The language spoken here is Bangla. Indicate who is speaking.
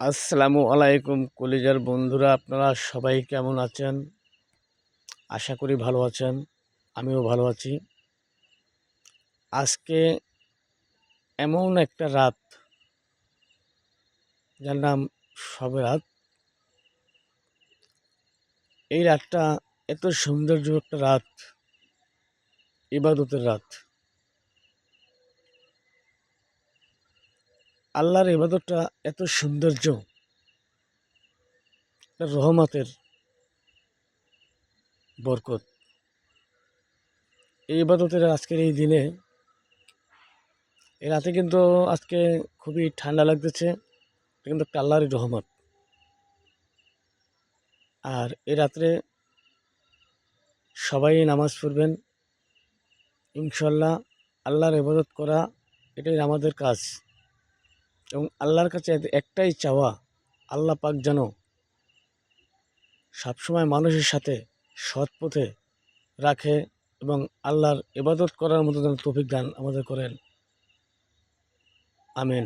Speaker 1: আসসালামু আলাইকুম কলিজার বন্ধুরা, আপনারা সবাই কেমন আছেন? আশা করি ভালো আছেন। আমিও ভালো আছি। আজকে এমন একটা রাত, যার নাম শবে রাত। এই রাতটা এত সৌন্দর্য একটা রাত, ইবাদতের রাত। আল্লাহর ইবাদতটা এত সৌন্দর্য, রহমতের বরকত। এই ইবাদতের আজকের এই দিনে, এই রাতে কিন্তু আজকে খুবই ঠান্ডা লাগতেছে। এটা কিন্তু একটা আল্লাহরই রহমত। আর এই রাত্রে সবাই নামাজ পড়বেন ইনশাল্লাহ। আল্লাহর ইবাদত করা এটাই আমাদের কাজ, এবং আল্লাহর কাছে একটাই চাওয়া, আল্লাহ পাক যেন সবসময় মানুষের সাথে সৎ পথে রাখে এবং আল্লাহর ইবাদত করার মতো যেন তৌফিক দান আমাদের করেন। আমিন।